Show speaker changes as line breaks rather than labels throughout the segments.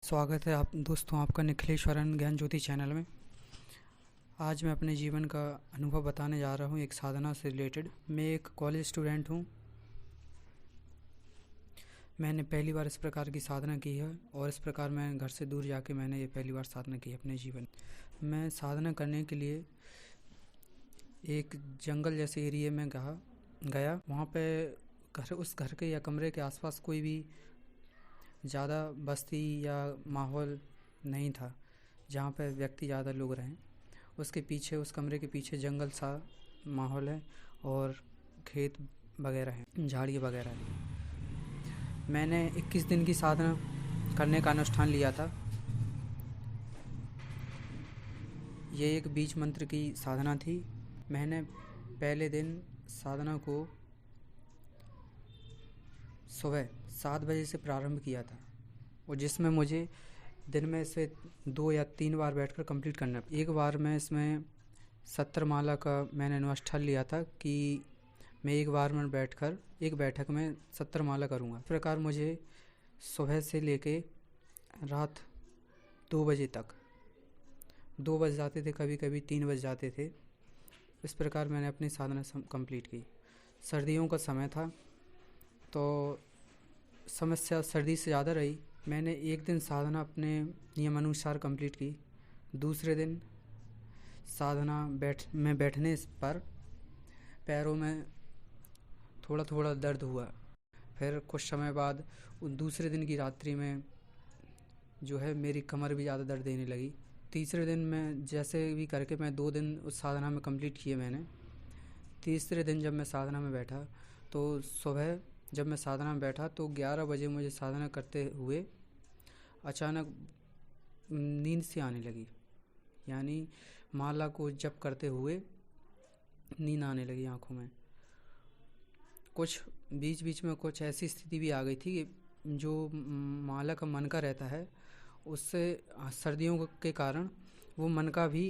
स्वागत है आप दोस्तों आपका निखिलेश्वरन ज्ञान ज्योति चैनल में। आज मैं अपने जीवन का अनुभव बताने जा रहा हूँ एक साधना से रिलेटेड। मैं एक कॉलेज स्टूडेंट हूँ। मैंने पहली बार इस प्रकार की साधना की है और इस प्रकार मैं घर से दूर जाके मैंने ये पहली बार साधना की है अपने जीवन। मैं साधना करने के लिए एक जंगल जैसे एरिया में गया। वहाँ पे उस घर के या कमरे के आसपास कोई भी ज़्यादा बस्ती या माहौल नहीं था जहाँ पे व्यक्ति ज़्यादा लोग रहें। उसके पीछे, उस कमरे के पीछे जंगल सा माहौल है और खेत वगैरह हैं, झाड़ी वगैरह हैं। मैंने 21 दिन की साधना करने का अनुष्ठान लिया था। ये एक बीज मंत्र की साधना थी। मैंने पहले दिन साधना को सुबह 7 बजे से प्रारंभ किया था और जिसमें मुझे दिन में से 2 या 3 बार बैठकर कंप्लीट करना। एक बार मैं इसमें 70 माला का मैंने अनुष्ठान लिया था कि मैं एक बार में बैठकर एक बैठक में 70 माला करूँगा। इस प्रकार मुझे सुबह से लेके रात 2 बजे तक 2 बज जाते थे, कभी कभी 3 बज जाते थे। इस प्रकार मैंने अपनी साधना कंप्लीट की। सर्दियों का समय था तो समस्या सर्दी से ज़्यादा रही। मैंने एक दिन साधना अपने नियमानुसार कंप्लीट की। दूसरे दिन साधना बैठने पर पैरों में थोड़ा थोड़ा दर्द हुआ। फिर कुछ समय बाद दूसरे दिन की रात्रि में जो है मेरी कमर भी ज़्यादा दर्द देने लगी। तीसरे दिन मैं जैसे भी करके मैं 2 दिन उस साधना में कंप्लीट किए मैंने। तीसरे दिन जब मैं साधना में बैठा तो सुबह जब मैं साधना में बैठा तो 11 बजे मुझे साधना करते हुए अचानक नींद सी आने लगी। यानी माला को जप करते हुए नींद आने लगी आँखों में। कुछ बीच बीच में कुछ ऐसी स्थिति भी आ गई थी कि जो माला का मनका रहता है उससे सर्दियों के कारण वो मनका भी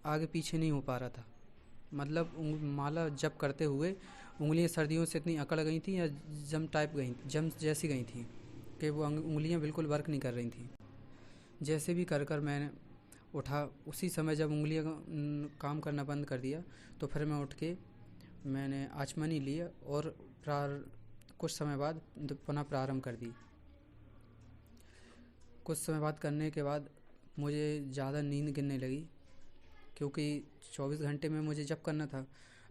आगे पीछे नहीं हो पा रहा था। मतलब माला जप करते हुए उंगलियां सर्दियों से इतनी अकड़ गई थी या जम जैसी गई थी कि वो उंगलियां बिल्कुल वर्क नहीं कर रही थी। जैसे भी कर मैंने उठा, उसी समय जब उंगलियां काम करना बंद कर दिया तो फिर मैं उठ के मैंने आचमनी ली और कुछ समय बाद पुनः प्रारंभ कर दी। कुछ समय बाद करने के बाद मुझे ज़्यादा नींद गिरने लगी क्योंकि 24 घंटे में मुझे जप करना था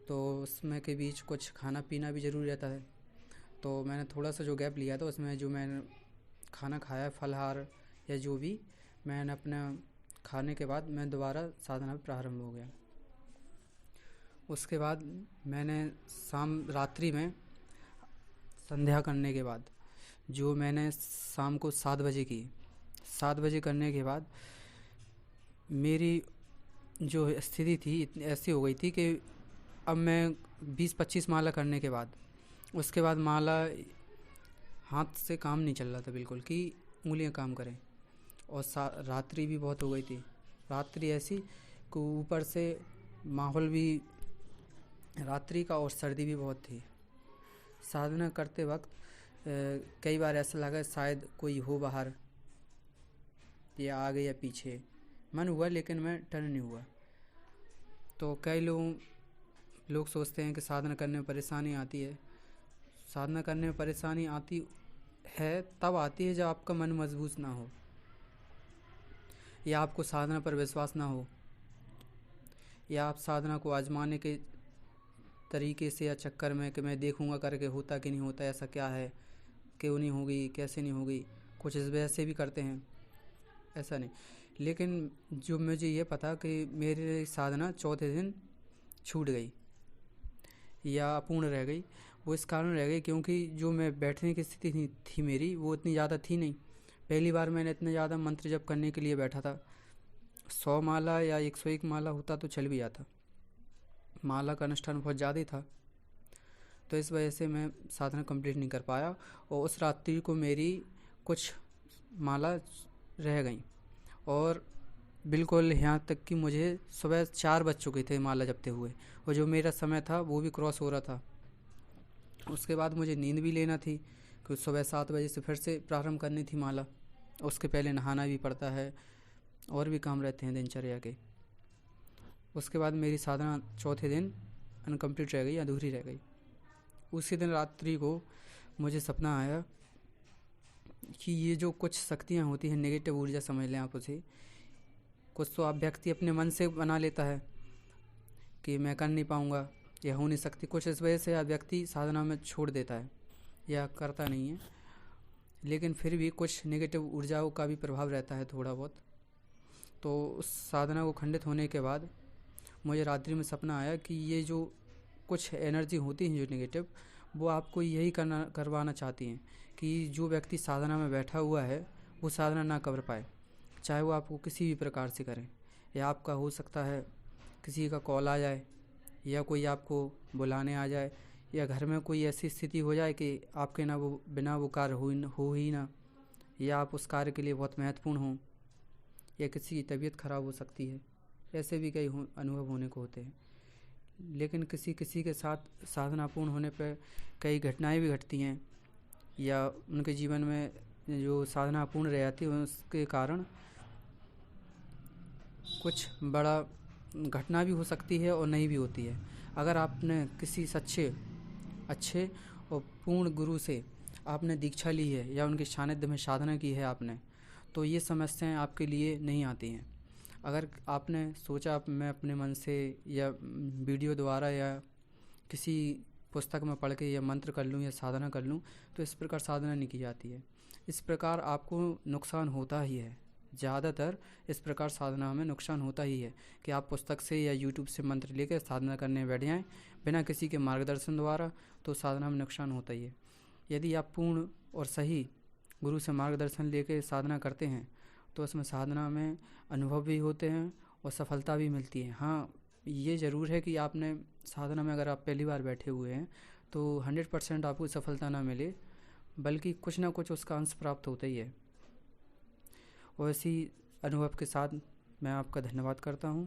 तो उसमें के बीच कुछ खाना पीना भी ज़रूरी रहता है। तो मैंने थोड़ा सा जो गैप लिया था उसमें जो मैंने खाना खाया, फलहार या जो भी, मैंने अपना खाने के बाद मैं दोबारा साधना प्रारंभ हो गया। उसके बाद मैंने रात्रि में संध्या करने के बाद जो मैंने शाम को 7 बजे की, 7 बजे करने के बाद मेरी जो स्थिति थी ऐसी हो गई थी कि अब मैं 20-25 माला करने के बाद उसके बाद माला हाथ से काम नहीं चल रहा था बिल्कुल कि उंगलियां काम करें। और रात्रि भी बहुत हो गई थी। रात्रि ऐसी कि ऊपर से माहौल भी रात्रि का और सर्दी भी बहुत थी। साधना करते वक्त कई बार ऐसा लगा शायद कोई हो बाहर या आगे या पीछे। मन हुआ लेकिन मैं टर्न नहीं हुआ। तो कई लोग सोचते हैं कि साधना करने में परेशानी आती है। साधना करने में परेशानी आती है तब आती है जब आपका मन मजबूत ना हो या आपको साधना पर विश्वास ना हो या आप साधना को आजमाने के तरीके से या चक्कर में कि मैं देखूंगा करके होता कि नहीं होता, ऐसा क्या है, क्यों नहीं होगी, कैसे नहीं होगी, कुछ इस वजह से भी करते हैं, ऐसा नहीं। लेकिन जो मुझे ये पता कि मेरी साधना चौथे दिन छूट गई या अपूर्ण रह गई। वो इस कारण रह गई क्योंकि जो मैं बैठने की स्थिति थी मेरी वो इतनी ज़्यादा थी नहीं। पहली बार मैंने इतना ज़्यादा मंत्र जप करने के लिए बैठा था। 100 माला या 101 माला होता तो चल भी जाता। माला का अनुष्ठान बहुत ज़्यादा था तो इस वजह से मैं साधना कंप्लीट नहीं कर पाया और उस रात्रि को मेरी कुछ माला रह गई और बिल्कुल यहाँ तक कि मुझे सुबह 4 बज चुके थे माला जपते हुए और जो मेरा समय था वो भी क्रॉस हो रहा था। उसके बाद मुझे नींद भी लेना थी क्योंकि सुबह 7 बजे से फिर से प्रारंभ करनी थी माला। उसके पहले नहाना भी पड़ता है और भी काम रहते हैं दिनचर्या के। उसके बाद मेरी साधना चौथे दिन अनकम्प्लीट रह गई, अधूरी रह गई। उसी दिन रात्रि को मुझे सपना आया कि ये जो कुछ शक्तियाँ होती हैं, नेगेटिव ऊर्जा समझ लें आप उसे, कुछ तो आप व्यक्ति अपने मन से बना लेता है कि मैं कर नहीं पाऊँगा, यह हो नहीं सकती, कुछ इस वजह से आप व्यक्ति साधना में छोड़ देता है या करता नहीं है। लेकिन फिर भी कुछ नेगेटिव ऊर्जाओं का भी प्रभाव रहता है थोड़ा बहुत। तो उस साधना को खंडित होने के बाद मुझे रात्रि में सपना आया कि ये जो कुछ एनर्जी होती है जो नेगेटिव, वो आपको यही करवाना चाहती हैं कि जो व्यक्ति साधना में बैठा हुआ है वो साधना ना कर पाए, चाहे वो आपको किसी भी प्रकार से करें। या आपका हो सकता है किसी का कॉल आ जाए, या कोई आपको बुलाने आ जाए, या घर में कोई ऐसी स्थिति हो जाए कि आपके ना वो बिना वो कार्य हो ही ना, या आप उस कार्य के लिए बहुत महत्वपूर्ण हों, या किसी की तबीयत खराब हो सकती है। ऐसे भी कई अनुभव होने को होते हैं। लेकिन किसी किसी के साथ साधना पूर्ण होने पर कई घटनाएं भी घटती हैं, या उनके जीवन में जो साधना पूर्ण रह जाती है उसके कारण कुछ बड़ा घटना भी हो सकती है और नहीं भी होती है। अगर आपने किसी सच्चे अच्छे और पूर्ण गुरु से आपने दीक्षा ली है या उनके सानिध्य में साधना की है आपने, तो ये समस्याएं आपके लिए नहीं आती हैं। अगर आपने सोचा मैं अपने मन से या वीडियो द्वारा या किसी पुस्तक में पढ़ के या मंत्र कर लूँ या साधना कर लूँ, तो इस प्रकार साधना नहीं की जाती है। इस प्रकार आपको नुकसान होता ही है। ज़्यादातर इस प्रकार साधना में नुकसान होता ही है कि आप पुस्तक से या यूट्यूब से मंत्र लेकर साधना करने बैठ जाएँ बिना किसी के मार्गदर्शन द्वारा, तो साधना में नुकसान होता ही है। यदि आप पूर्ण और सही गुरु से मार्गदर्शन लेकर साधना करते हैं तो उसमें साधना में अनुभव भी होते हैं और सफलता भी मिलती है। हाँ, ये ज़रूर है कि आपने साधना में अगर आप पहली बार बैठे हुए हैं तो 100% आपको सफलता ना मिले, बल्कि कुछ ना कुछ उसका अंश प्राप्त होता ही है। और इसी अनुभव के साथ मैं आपका धन्यवाद करता हूँ।